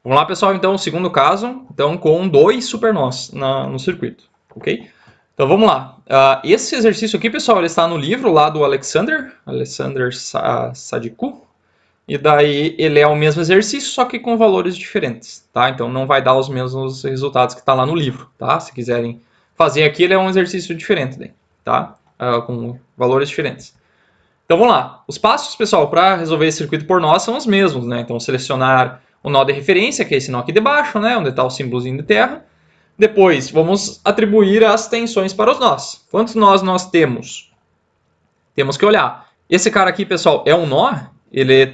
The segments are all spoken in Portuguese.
Vamos lá, pessoal, então, o segundo caso, então, com 2 supernós no circuito, ok? Então, vamos lá. Esse exercício aqui, pessoal, ele está no livro lá do Alexander Sadiku, e daí ele é o mesmo exercício, só que com valores diferentes, tá? Então, não vai dar os mesmos resultados que está lá no livro, tá? Se quiserem fazer aqui, ele é um exercício diferente, daí, tá? Com valores diferentes. Então, vamos lá. Os passos, pessoal, para resolver esse circuito por nó são os mesmos, né? Então, selecionar o nó de referência, que é esse nó aqui de baixo, né? Onde está o símbolozinho de terra. Depois, vamos atribuir as tensões para os nós. Quantos nós nós temos? Temos que olhar. Esse cara aqui, pessoal, é um nó.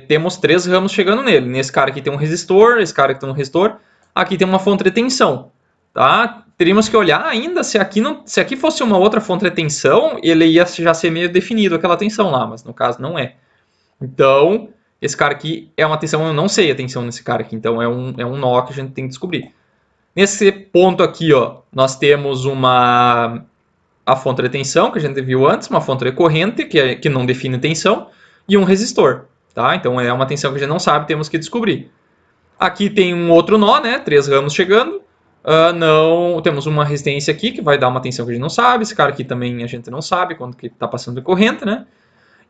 Temos 3 ramos chegando nele. Nesse cara aqui tem um resistor, esse cara aqui tem um resistor. Aqui tem uma fonte de tensão, tá? Teríamos que olhar ainda se aqui fosse uma outra fonte de tensão, ele ia já ser meio definido aquela tensão lá, mas no caso não é. Então, esse cara aqui é uma tensão, eu não sei a tensão nesse cara aqui, então é um nó que a gente tem que descobrir. Nesse ponto aqui, ó, nós temos a fonte de tensão, que a gente viu antes, uma fonte de corrente, que não define tensão, e um resistor, tá? Então é uma tensão que a gente não sabe, temos que descobrir. Aqui tem um outro nó, né? 3 ramos chegando. Não temos uma resistência aqui que vai dar uma tensão que a gente não sabe. Esse cara aqui também a gente não sabe quanto que está passando de corrente, né?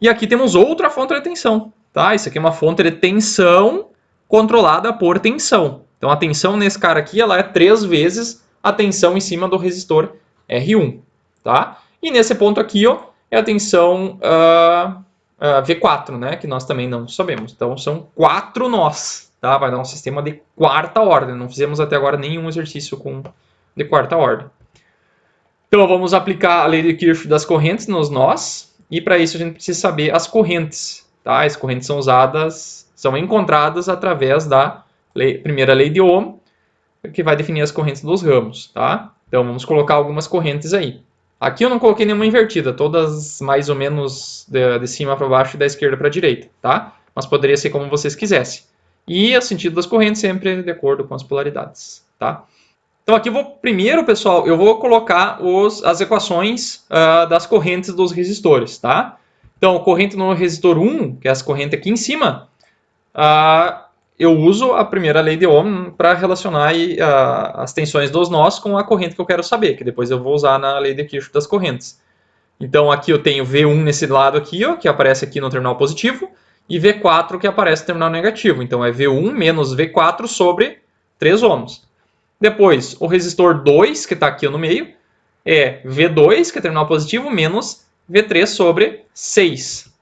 E aqui temos outra fonte de tensão, tá? Isso aqui é uma fonte de tensão controlada por tensão. Então a tensão nesse cara aqui ela é 3 vezes a tensão em cima do resistor R1, tá? E nesse ponto aqui, ó, é a tensão V4, né? Que nós também não sabemos. Então são 4 nós. Tá? Vai dar um sistema de quarta ordem. Não fizemos até agora nenhum exercício de quarta ordem. Então vamos aplicar a lei de Kirchhoff das correntes nos nós. E para isso a gente precisa saber as correntes. Tá? As correntes são encontradas através da primeira lei de Ohm, que vai definir as correntes dos ramos. Tá? Então vamos colocar algumas correntes aí. Aqui eu não coloquei nenhuma invertida, todas mais ou menos de cima para baixo e da esquerda para a direita. Tá? Mas poderia ser como vocês quisessem. E o sentido das correntes sempre de acordo com as polaridades, tá? Então aqui primeiro, pessoal, eu vou colocar as equações das correntes dos resistores, tá? Então, corrente no resistor 1, que é essa corrente aqui em cima, eu uso a primeira lei de Ohm para relacionar as tensões dos nós com a corrente que eu quero saber, que depois eu vou usar na lei de Kirchhoff das correntes. Então aqui eu tenho V1 nesse lado aqui, ó, que aparece aqui no terminal positivo, e V4 que aparece no terminal negativo. Então é V1 menos V4 sobre 3 ohms. Depois, o resistor 2, que está aqui no meio, é V2, que é terminal positivo, menos V3 sobre 6.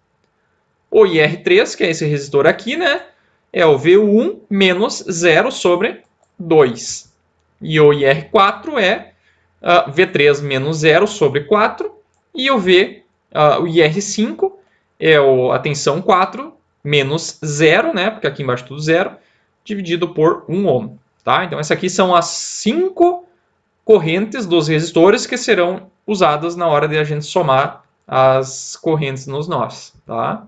O IR3, que é esse resistor aqui, né, é o V1 menos 0 sobre 2. E o IR4 é V3 menos 0 sobre 4. E o IR5 é a tensão 4 menos 0, né? Porque aqui embaixo tudo 0, dividido por 1 ohm. Tá? Então, essas aqui são as 5 correntes dos resistores que serão usadas na hora de a gente somar as correntes nos nós. Tá?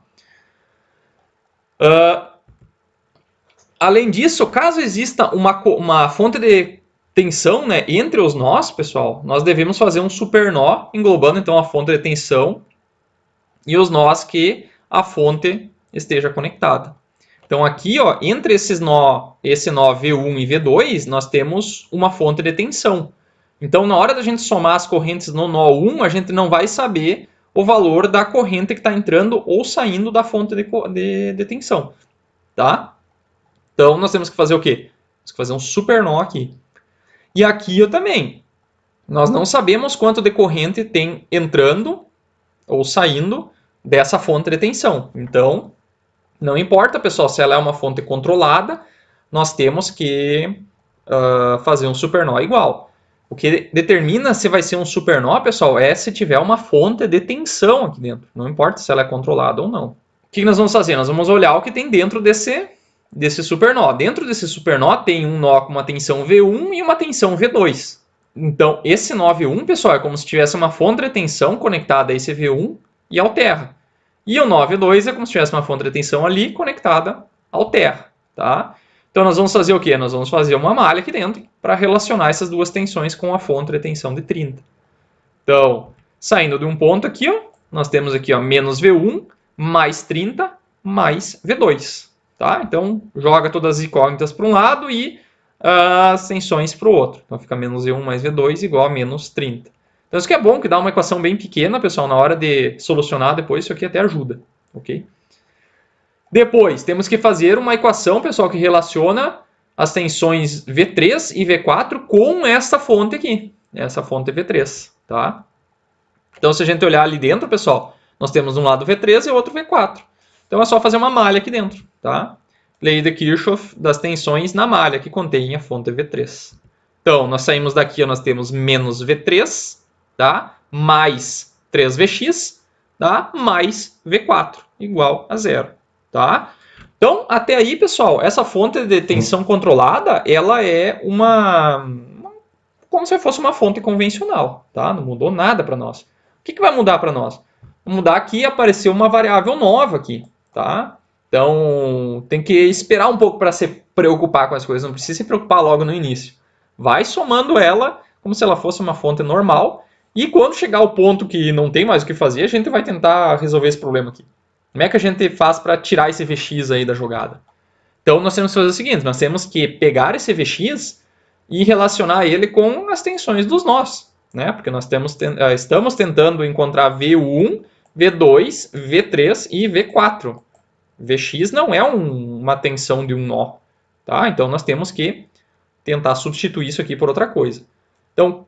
Além disso, caso exista uma fonte de tensão, né, entre os nós, pessoal, nós devemos fazer um supernó englobando então a fonte de tensão e os nós que a fonte esteja conectada. Então aqui, ó, entre esse nó V1 e V2, nós temos uma fonte de tensão. Então na hora da gente somar as correntes no nó 1, a gente não vai saber o valor da corrente que está entrando ou saindo da fonte de tensão. Tá? Então nós temos que fazer o quê? Temos que fazer um supernó aqui. E aqui eu também. Nós não sabemos quanto de corrente tem entrando ou saindo dessa fonte de tensão. Então, não importa, pessoal, se ela é uma fonte controlada, nós temos que fazer um supernó igual. O que determina se vai ser um supernó, pessoal, é se tiver uma fonte de tensão aqui dentro. Não importa se ela é controlada ou não. O que nós vamos fazer? Nós vamos olhar o que tem dentro desse supernó. Dentro desse supernó tem um nó com uma tensão V1 e uma tensão V2. Então, esse nó V1, pessoal, é como se tivesse uma fonte de tensão conectada a esse V1 e ao terra. E o nó V2 é como se tivesse uma fonte de tensão ali conectada ao terra. Tá? Então, nós vamos fazer o quê? Nós vamos fazer uma malha aqui dentro para relacionar essas duas tensões com a fonte de tensão de 30. Então, saindo de um ponto aqui, ó, nós temos aqui ó, menos V1 mais 30 mais V2. Tá? Então, joga todas as incógnitas para um lado e as tensões para o outro. Então fica menos V1 mais V2 igual a menos 30. Então isso que é bom, que dá uma equação bem pequena, pessoal, na hora de solucionar depois, isso aqui até ajuda, ok? Depois, temos que fazer uma equação, pessoal, que relaciona as tensões V3 e V4 com essa fonte aqui. Essa fonte V3, tá? Então, se a gente olhar ali dentro, pessoal, nós temos um lado V3 e outro V4. Então, é só fazer uma malha aqui dentro, tá? Lei de Kirchhoff das tensões na malha que contém a fonte V3. Então, nós saímos daqui, nós temos menos V3, tá? Mais 3Vx, tá? Mais V4, igual a zero, tá? Então, até aí, pessoal, essa fonte de tensão controlada, ela é como se fosse uma fonte convencional, tá? Não mudou nada para nós. O que vai mudar para nós? Vai mudar que apareceu uma variável nova aqui, tá? Então, tem que esperar um pouco para se preocupar com as coisas, não precisa se preocupar logo no início. Vai somando ela como se ela fosse uma fonte normal, e quando chegar ao ponto que não tem mais o que fazer, a gente vai tentar resolver esse problema aqui. Como é que a gente faz para tirar esse Vx aí da jogada? Então, nós temos que fazer o seguinte, nós temos que pegar esse Vx e relacionar ele com as tensões dos nós, né? Porque nós estamos tentando encontrar V1, V2, V3 e V4. Vx não é uma tensão de um nó, tá? Então, nós temos que tentar substituir isso aqui por outra coisa. Então,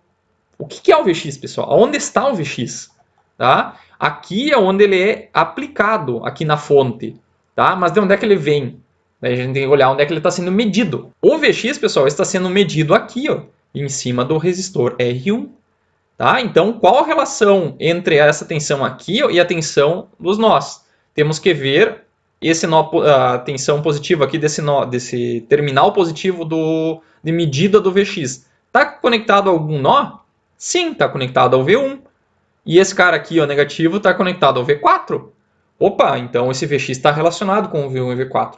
o que é o Vx, pessoal? Onde está o Vx? Tá? Aqui é onde ele é aplicado, aqui na fonte. Tá? Mas de onde é que ele vem? Daí a gente tem que olhar onde é que ele está sendo medido. O Vx, pessoal, está sendo medido aqui, ó, em cima do resistor R1. Tá? Então, qual a relação entre essa tensão aqui e a tensão dos nós? Temos que ver a tensão positiva aqui desse terminal positivo de medida do Vx. Está conectado a algum nó? Sim, está conectado ao V1. E esse cara aqui, ó, negativo, está conectado ao V4. Opa, então esse Vx está relacionado com o V1 e V4.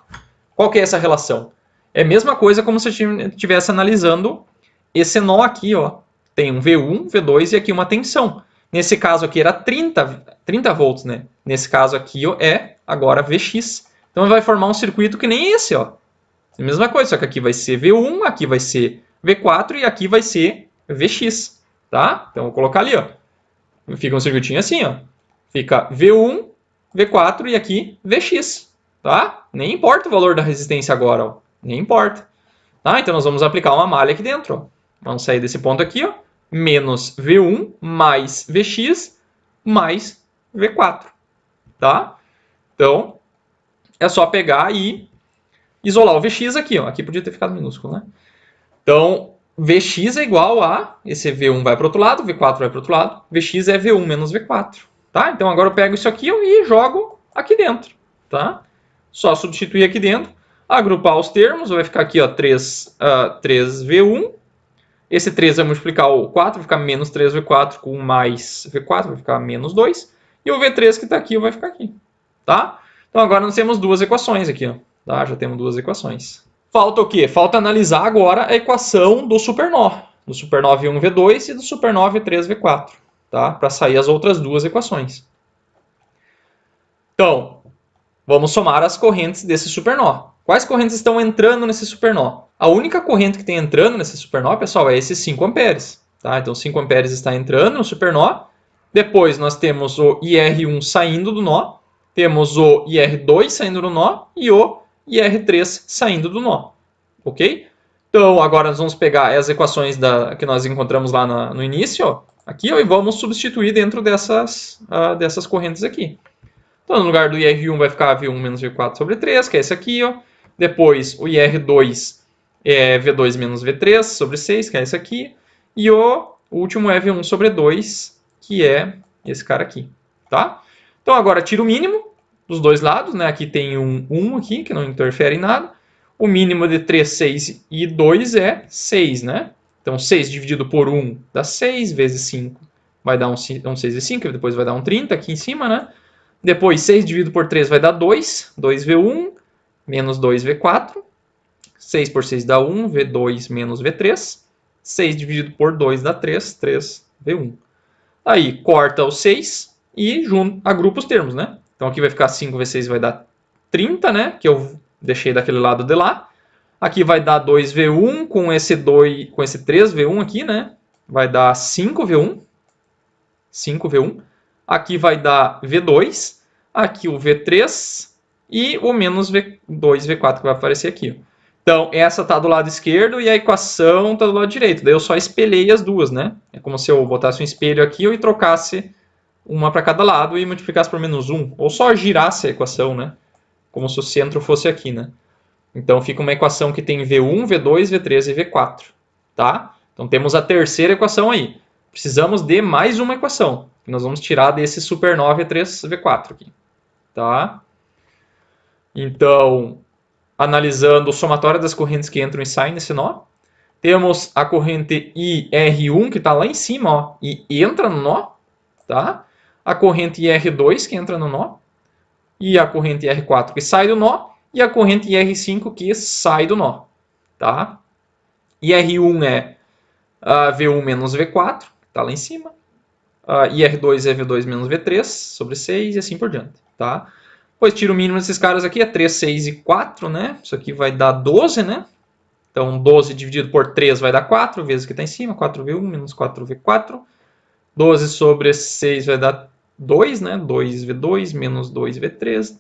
Qual que é essa relação? É a mesma coisa como se eu estivesse analisando esse nó aqui, ó. Tem um V1, V2 e aqui uma tensão. Nesse caso aqui era 30 volts, né? Nesse caso aqui, ó, é agora Vx. Então vai formar um circuito que nem esse, ó. É a mesma coisa, só que aqui vai ser V1, aqui vai ser V4 e aqui vai ser Vx, tá? Então vou colocar ali, ó. Fica um circuitinho assim, ó. Fica V1, V4 e aqui Vx, tá? Nem importa o valor da resistência agora, ó. Nem importa. Tá? Então nós vamos aplicar uma malha aqui dentro, ó. Vamos sair desse ponto aqui, ó. Menos V1 mais Vx mais V4, tá? Então, é só pegar e isolar o Vx aqui, ó. Aqui podia ter ficado minúsculo, né? Então, Vx é igual a... Esse V1 vai para o outro lado, V4 vai para o outro lado. Vx é V1 menos V4, tá? Então, agora eu pego isso aqui e jogo aqui dentro, tá? Só substituir aqui dentro. Agrupar os termos, vai ficar aqui, ó, 3V1. Esse 3 vai multiplicar o 4, vai ficar menos 3V4 com mais V4, vai ficar menos 2. E o V3 que está aqui vai ficar aqui, tá? Então, agora nós temos duas equações aqui, ó. Tá? Já temos duas equações. Falta o quê? Falta analisar agora a equação do supernó. Do supernó V1V2 e do supernó V3V4. Tá? Para sair as outras duas equações. Então, vamos somar as correntes desse supernó. Quais correntes estão entrando nesse supernó? A única corrente que tem entrando nesse supernó, pessoal, é esses 5 amperes. Tá? Então, 5 amperes está entrando no supernó. Depois, nós temos o IR1 saindo do nó. Temos o IR2 saindo do nó. E o IR3 saindo do nó. Ok? Então, agora nós vamos pegar as equações que nós encontramos lá no início. Ó, aqui, ó, e vamos substituir dentro dessas correntes aqui. Então, no lugar do IR1 vai ficar V1 menos V4 sobre 3, que é esse aqui. Ó. Depois, o IR2 é V2 menos V3 sobre 6, que é esse aqui. E o último é V1 sobre 2, que é esse cara aqui. Tá? Então, agora tira o mínimo dos dois lados. Né? Aqui tem um 1 aqui, que não interfere em nada. O mínimo de 3, 6 e 2 é 6, né? Então, 6 dividido por 1 dá 6, vezes 5 vai dar um 6 e 5, depois vai dar um 30 aqui em cima, né? Depois, 6 dividido por 3 vai dar 2, 2V1 menos 2V4. 6 por 6 dá 1, V2 menos V3. 6 dividido por 2 dá 3, 3V1. Aí, corta o 6 e agrupa os termos, né? Então, aqui vai ficar 5 vezes 6 vai dar 30, né? Que eu deixei daquele lado de lá. Aqui vai dar 2V1 com esse 3V1 aqui, né? Vai dar 5V1. 5V1. Aqui vai dar V2. Aqui o V3 e o menos V2, V4 que vai aparecer aqui. Então, essa está do lado esquerdo e a equação está do lado direito. Daí eu só espelhei as duas, né? É como se eu botasse um espelho aqui e trocasse uma para cada lado e multiplicasse por menos 1. Ou só girasse a equação, né? Como se o centro fosse aqui, né? Então, fica uma equação que tem V1, V2, V3 e V4. Tá? Então, temos a terceira equação aí. Precisamos de mais uma equação, que nós vamos tirar desse supernova V3V4 aqui. Tá? Então, analisando o somatório das correntes que entram e saem nesse nó, temos a corrente IR1 que está lá em cima, ó, e entra no nó, tá? A corrente IR2 que entra no nó, e a corrente IR4 que sai do nó, e a corrente IR5 que sai do nó, tá? IR1 é V1 menos V4, que está lá em cima. IR2 é V2 menos V3 sobre 6 e assim por diante, tá? Pois tiro o mínimo desses caras aqui é 3, 6 e 4, né? Isso aqui vai dar 12, né? Então 12 dividido por 3 vai dar 4, vezes o que está em cima, 4V1 menos 4V4. 12 sobre 6 vai dar 2, né? 2V2 menos 2V3.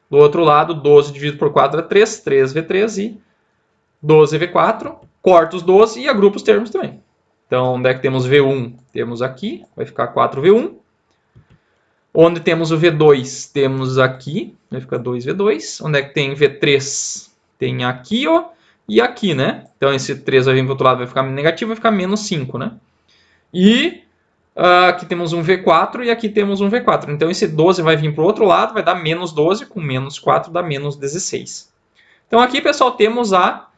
Do outro lado, 12 dividido por 4 é 3, 3V3 e 12V4. Corto os 12 e agrupo os termos também. Então, onde é que temos V1? Temos aqui, vai ficar 4V1. Onde temos o V2? Temos aqui, vai ficar 2V2. Onde é que tem V3? Tem aqui, ó, e aqui, né? Então, esse 3 vai vir para o outro lado, vai ficar negativo, vai ficar menos 5, né? E aqui temos um V4 e aqui temos um V4. Então, esse 12 vai vir para o outro lado, vai dar menos 12, com menos 4 dá menos 16. Então, aqui, pessoal, temos a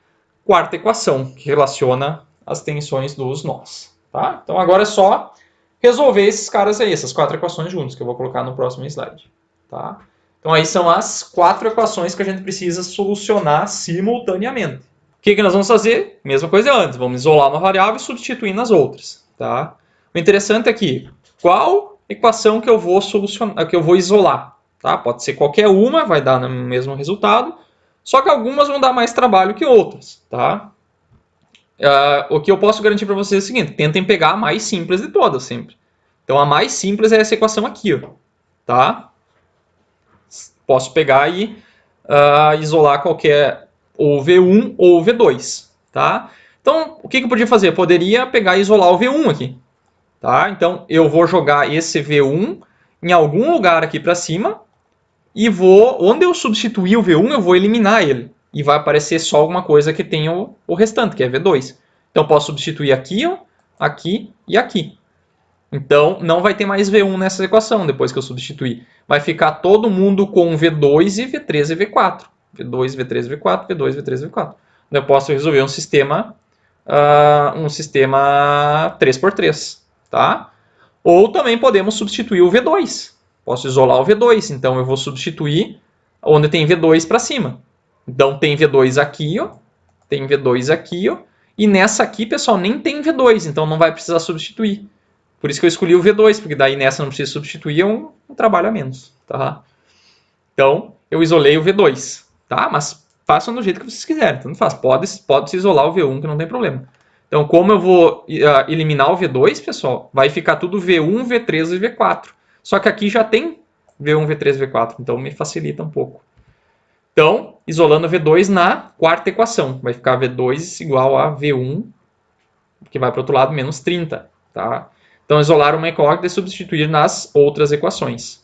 quarta equação, que relaciona as tensões dos nós. Tá? Então, agora é só resolver esses caras aí, essas 4 equações juntos, que eu vou colocar no próximo slide. Tá? Então, aí são as 4 equações que a gente precisa solucionar simultaneamente. O que nós vamos fazer? Mesma coisa antes, vamos isolar uma variável e substituir nas outras. Tá? O interessante é que, qual equação que eu vou solucionar, que eu vou isolar? Tá? Pode ser qualquer uma, vai dar no mesmo resultado, só que algumas vão dar mais trabalho que outras. Tá? O que eu posso garantir para vocês é o seguinte, tentem pegar a mais simples de todas sempre. Então, a mais simples é essa equação aqui. Ó, tá? Posso pegar e isolar qualquer, ou V1 ou V2. Tá? Então, o que eu podia fazer? Eu poderia pegar e isolar o V1 aqui. Tá? Então, eu vou jogar esse V1 em algum lugar aqui para cima e onde eu substituir o V1, eu vou eliminar ele. E vai aparecer só alguma coisa que tenha o restante, que é V2. Então, eu posso substituir aqui, ó, aqui e aqui. Então, não vai ter mais V1 nessa equação depois que eu substituir. Vai ficar todo mundo com V2 e V3 e V4. V2, V3, V4, V2, V3, V4. Eu posso resolver um sistema 3x3. Tá? Ou também podemos substituir o V2. Posso isolar o V2. Então, eu vou substituir onde tem V2 para cima. Então, tem V2 aqui, ó. Tem V2 aqui, ó. E nessa aqui, pessoal, nem tem V2. Então, não vai precisar substituir. Por isso que eu escolhi o V2. Porque daí nessa não precisa substituir. É um trabalho a menos. Tá? Então, eu isolei o V2. Tá? Mas façam do jeito que vocês quiserem. Tanto faz. Pode se isolar o V1, que não tem problema. Então, como eu vou eliminar o V2, pessoal, vai ficar tudo V1, V3 e V4. Só que aqui já tem V1, V3 e V4, então me facilita um pouco. Então, isolando o V2 na quarta equação, vai ficar V2 igual a V1, que vai para o outro lado, menos 30. Tá? Então, isolar uma incógnita e substituir nas outras equações.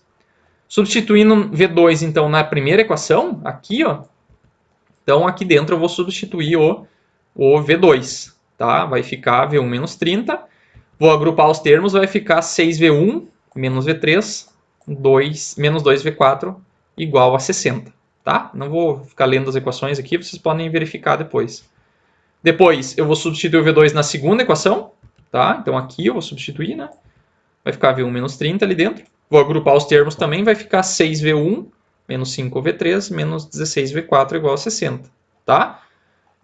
Substituindo V2, então, na primeira equação, aqui, ó, então aqui dentro eu vou substituir o V2. Tá? Vai ficar V1 menos 30. Vou agrupar os termos, vai ficar 6V1 menos V3, menos 2V4 igual a 60. Tá? Não vou ficar lendo as equações aqui, vocês podem verificar depois. Depois, eu vou substituir o V2 na segunda equação. Tá? Então, aqui eu vou substituir. Né? Vai ficar V1 menos 30 ali dentro. Vou agrupar os termos também, vai ficar 6V1 menos 5V3 menos 16V4 igual a 60. Tá?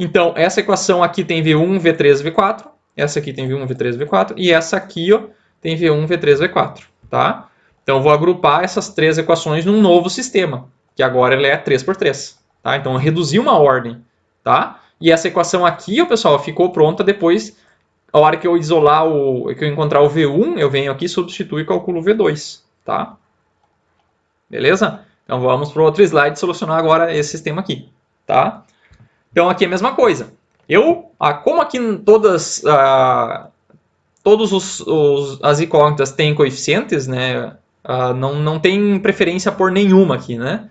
Então, essa equação aqui tem V1, V3, V4. Essa aqui tem V1, V3, V4. E essa aqui, ó, tem V1, V3, V4. Tá? Então, eu vou agrupar essas 3 equações num novo sistema, que agora ele é 3x3. Tá? Então, eu reduzi uma ordem. Tá? E essa equação aqui, pessoal, ficou pronta depois, a hora que eu isolar que eu encontrar o V1, eu venho aqui, substituo e calculo o V2, tá? Beleza? Então vamos para o outro slide solucionar agora esse sistema aqui, tá? Então aqui é a mesma coisa. Como aqui todas as incógnitas têm coeficientes, né? Não tem preferência por nenhuma aqui, né?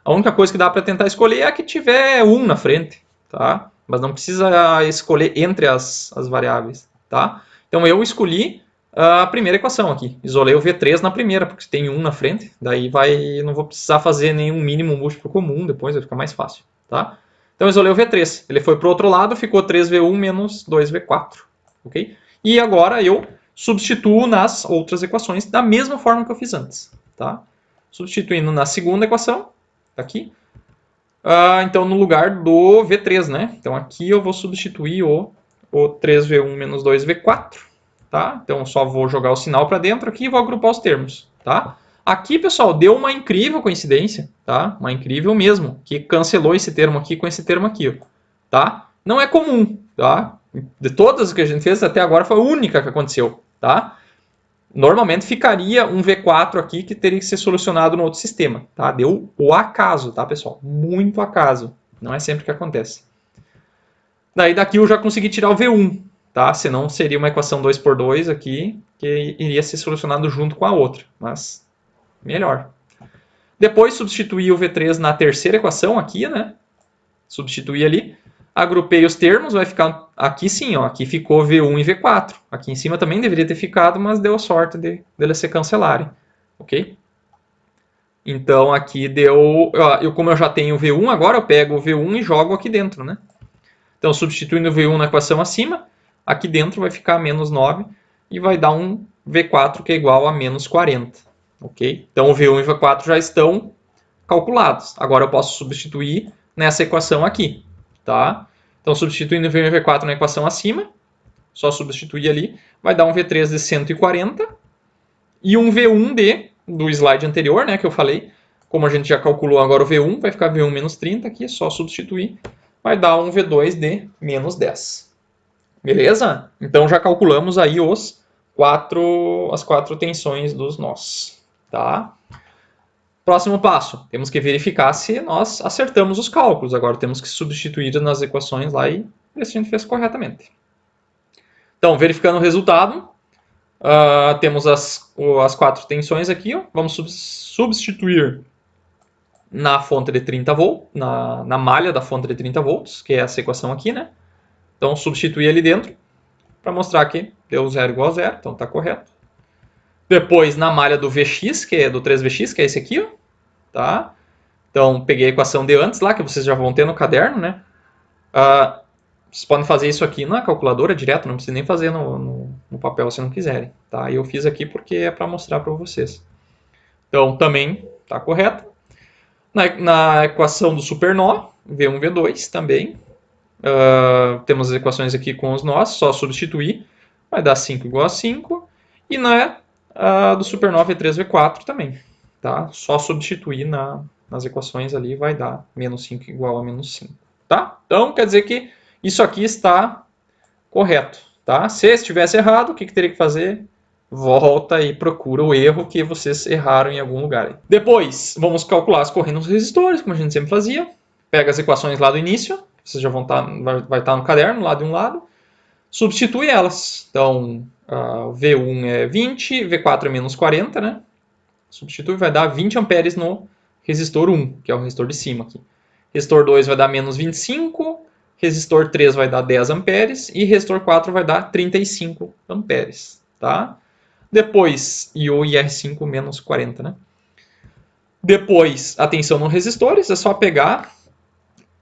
A única coisa que dá para tentar escolher é a que tiver 1 na frente, tá? Mas não precisa escolher entre as variáveis, tá? Então eu escolhi a primeira equação aqui. Isolei o V3 na primeira, porque tem 1 na frente. Daí não vou precisar fazer nenhum mínimo múltiplo comum, depois vai ficar mais fácil, tá? Então eu isolei o V3. Ele foi para o outro lado, ficou 3V1 menos 2V4, ok? E agora eu substituo nas outras equações da mesma forma que eu fiz antes, tá? Substituindo na segunda equação, aqui, então no lugar do V3, né? Então aqui eu vou substituir o 3V1 menos 2V4, tá? Então só vou jogar o sinal para dentro aqui e vou agrupar os termos, tá? Aqui, pessoal, deu uma incrível coincidência, tá? Uma incrível mesmo, que cancelou esse termo aqui com esse termo aqui, tá? Não é comum, tá? De todas que a gente fez até agora foi a única que aconteceu, tá? Normalmente ficaria um V4 aqui que teria que ser solucionado no outro sistema, tá? Deu o acaso, tá, pessoal? Muito acaso. Não é sempre que acontece. Daí daqui eu já consegui tirar o V1, tá? Senão seria uma equação 2 por 2 aqui, que iria ser solucionado junto com a outra, mas melhor. Depois substituí o V3 na terceira equação aqui, né? Substituí ali. Agrupei os termos, vai ficar aqui sim, ó, aqui ficou V1 e V4. Aqui em cima também deveria ter ficado, mas deu sorte deles se cancelarem, ok? Então aqui deu, como eu já tenho V1 agora, eu pego o V1 e jogo aqui dentro, né? Então substituindo o V1 na equação acima, aqui dentro vai ficar menos 9 e vai dar um V4 que é igual a menos 40, ok? Então o V1 e o V4 já estão calculados. Agora eu posso substituir nessa equação aqui, tá? Então, substituindo V1 e V4 na equação acima, só substituir ali, vai dar um V3 de 140 e um V1D do slide anterior, né, que eu falei. Como a gente já calculou agora o V1, vai ficar V1 menos 30 aqui, só substituir, vai dar um V2 de menos 10. Beleza? Então já calculamos aí as quatro tensões dos nós, tá? Próximo passo, temos que verificar se nós acertamos os cálculos. Agora temos que substituir nas equações lá e ver se a gente fez corretamente. Então, verificando o resultado, temos as 4 tensões aqui. Ó. Vamos substituir na fonte de 30 volts, na malha da fonte de 30 volts, que é essa equação aqui, né? Então, substituir ali dentro para mostrar que deu 0 igual a 0, então está correto. Depois, na malha do Vx, que é do 3Vx, que é esse aqui, ó. Tá? Então, peguei a equação de antes lá, que vocês já vão ter no caderno, né? Vocês podem fazer isso aqui na calculadora direto, não precisa nem fazer no papel se não quiserem, tá? Eu fiz aqui porque é para mostrar para vocês. Então, também está correto. Na equação do supernó, V1, V2 também. Temos as equações aqui com os nós, só substituir, vai dar 5 igual a 5. E na do supernó V3, V4 também. Tá? Só substituir nas equações ali vai dar menos 5 igual a menos 5. Tá? Então, quer dizer que isso aqui está correto. Tá? Se estivesse errado, o que teria que fazer? Volta e procura o erro que vocês erraram em algum lugar. Depois, vamos calcular as correntes dos resistores, como a gente sempre fazia. Pega as equações lá do início, vocês já vão vai estar no caderno, lá de um lado. Substitui elas. Então, V1 é 20, V4 é menos 40, né? Substitui, vai dar 20 amperes no resistor 1, que é o resistor de cima aqui. Resistor 2 vai dar menos 25, resistor 3 vai dar 10 amperes e resistor 4 vai dar 35 amperes, tá? Depois, e o IR5 menos 40, né? Depois, a tensão nos resistores, é só pegar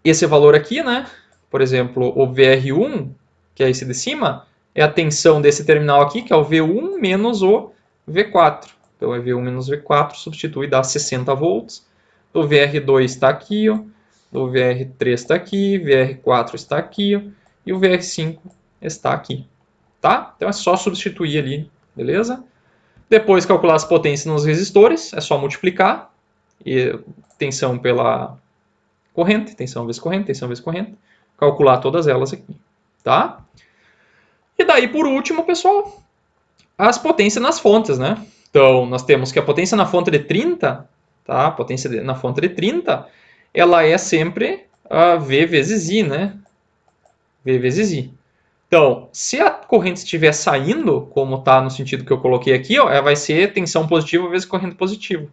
esse valor aqui, né? Por exemplo, o VR1, que é esse de cima, é a tensão desse terminal aqui, que é o V1 menos o V4. Então, é V1 menos V4, substitui, dá 60 volts. O VR2 está aqui, ó. O VR3 está aqui, VR4 está aqui, ó. E o VR5 está aqui. Tá? Então, é só substituir ali, beleza? Depois, calcular as potências nos resistores, é só multiplicar. E tensão pela corrente, tensão vezes corrente, tensão vezes corrente. calcular todas elas aqui, tá? E daí, por último, pessoal, as potências nas fontes, né? Então, nós temos que a potência na fonte de 30, tá? A potência na fonte de 30, ela é sempre a V vezes I, né? V vezes I. Então, se a corrente estiver saindo, como está no sentido que eu coloquei aqui, ó, ela vai ser tensão positiva vezes corrente positiva,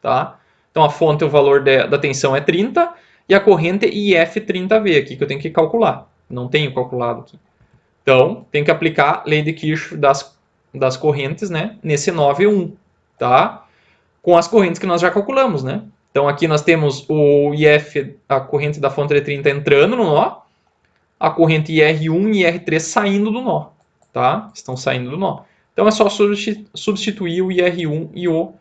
tá? Então, a fonte, o valor da tensão é 30 e a corrente IF 30V aqui, que eu tenho que calcular. Não tenho calculado aqui. Então, tem que aplicar a lei de Kirchhoff das correntes, né, nesse 9,1, tá? Com as correntes que nós já calculamos, né? Então, aqui nós temos o IF, a corrente da fonte de 30 entrando no nó, a corrente IR1 e IR3 saindo do nó, tá? Estão saindo do nó. Então, é só substituir o IR1 e o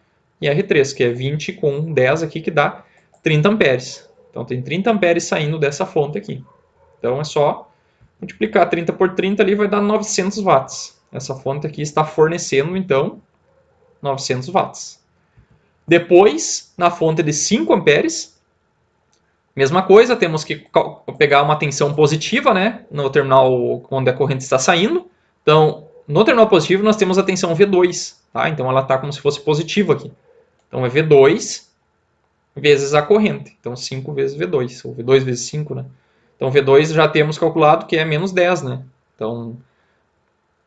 IR3, que é 20 com 10 aqui, que dá 30 amperes. Então, tem 30 amperes saindo dessa fonte aqui. Então, é só multiplicar 30 por 30 ali, vai dar 900 watts. Essa fonte aqui está fornecendo, então, 900 watts. Depois, na fonte de 5 amperes, mesma coisa, temos que pegar uma tensão positiva, né, no terminal onde a corrente está saindo. Então, no terminal positivo, nós temos a tensão V2, tá? Então, ela está como se fosse positiva aqui. Então, é V2 vezes a corrente. Então, 5 vezes V2, ou V2 vezes 5, né? Então, V2 já temos calculado que é menos 10, né? Então,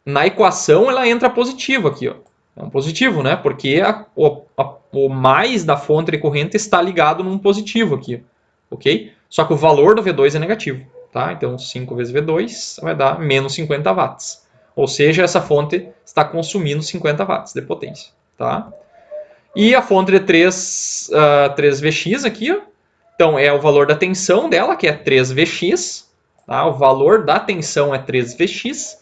na equação, ela entra positiva aqui, ó. É um positivo, né? Porque o mais da fonte de corrente está ligado num positivo aqui, ok? Só que o valor do V2 é negativo, tá? Então, 5 vezes V2 vai dar menos 50 watts. Ou seja, essa fonte está consumindo 50 watts de potência, tá? E a fonte de 3Vx aqui, ó. Então, é o valor da tensão dela, que é 3Vx. Tá? O valor da tensão é 3Vx,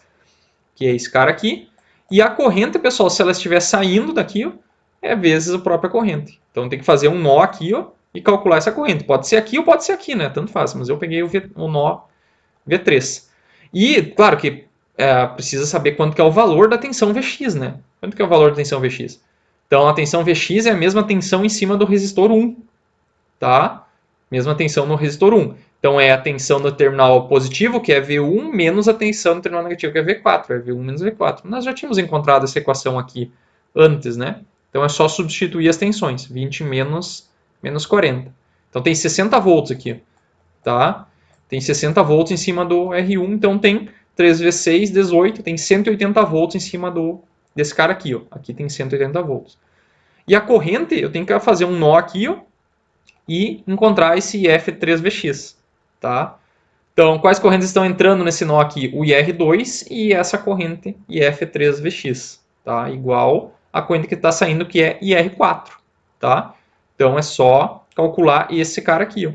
que é esse cara aqui. E a corrente, pessoal, se ela estiver saindo daqui, ó, é vezes a própria corrente. Então, tem que fazer um nó aqui, ó, e calcular essa corrente. Pode ser aqui ou pode ser aqui, né? Tanto faz, mas eu peguei o nó V3. E, claro que precisa saber quanto que é o valor da tensão Vx, né? Quanto que é o valor da tensão Vx? Então, a tensão Vx é a mesma tensão em cima do resistor 1, tá? Mesma tensão no resistor 1. Então, é a tensão do terminal positivo, que é V1, menos a tensão do terminal negativo, que é V4. É V1 menos V4. Nós já tínhamos encontrado essa equação aqui antes, né? Então, é só substituir as tensões. 20 menos 40. Então, tem 60 volts aqui, tá? Tem 60 volts em cima do R1, então tem 3 vezes 6, 18. Tem 180 volts em cima desse cara aqui, ó. Aqui tem 180 volts. E a corrente, eu tenho que fazer um nó aqui, ó, e encontrar esse IF3Vx, tá? Então, quais correntes estão entrando nesse nó aqui? O IR2 e essa corrente IF3Vx, tá? Igual a corrente que está saindo, que é IR4, tá? Então, é só calcular esse cara aqui, ó.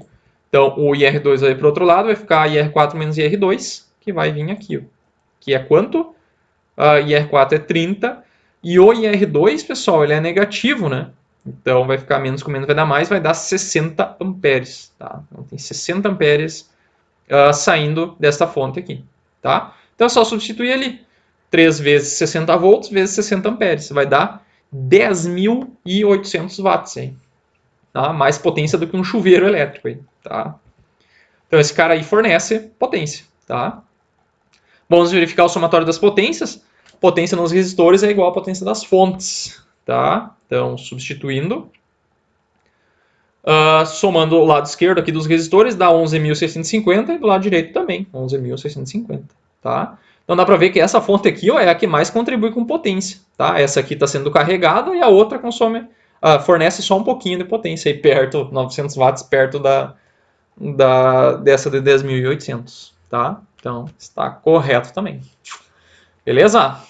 Então, o IR2 vai para o outro lado, vai ficar IR4 menos IR2, que vai vir aqui, ó. Que é quanto? IR4 é 30, e o IR2, pessoal, ele é negativo, né? Então, vai ficar menos com menos, vai dar mais, vai dar 60 amperes, tá? Então, tem 60 amperes saindo dessa fonte aqui, tá? Então, é só substituir ali. 3 vezes 60 volts vezes 60 amperes. Vai dar 10.800 watts, hein? Tá? Mais potência do que um chuveiro elétrico, aí, tá? Então, esse cara aí fornece potência, tá? Vamos verificar o somatório das potências. Potência nos resistores é igual à potência das fontes, tá? Então, substituindo, somando o lado esquerdo aqui dos resistores, dá 11.650 e do lado direito também, 11.650, tá? Então, dá para ver que essa fonte aqui, ó, é a que mais contribui com potência, tá? Essa aqui está sendo carregada e a outra fornece só um pouquinho de potência, aí perto, 900 watts, perto dessa de 10.800, tá? Então, está correto também. Beleza?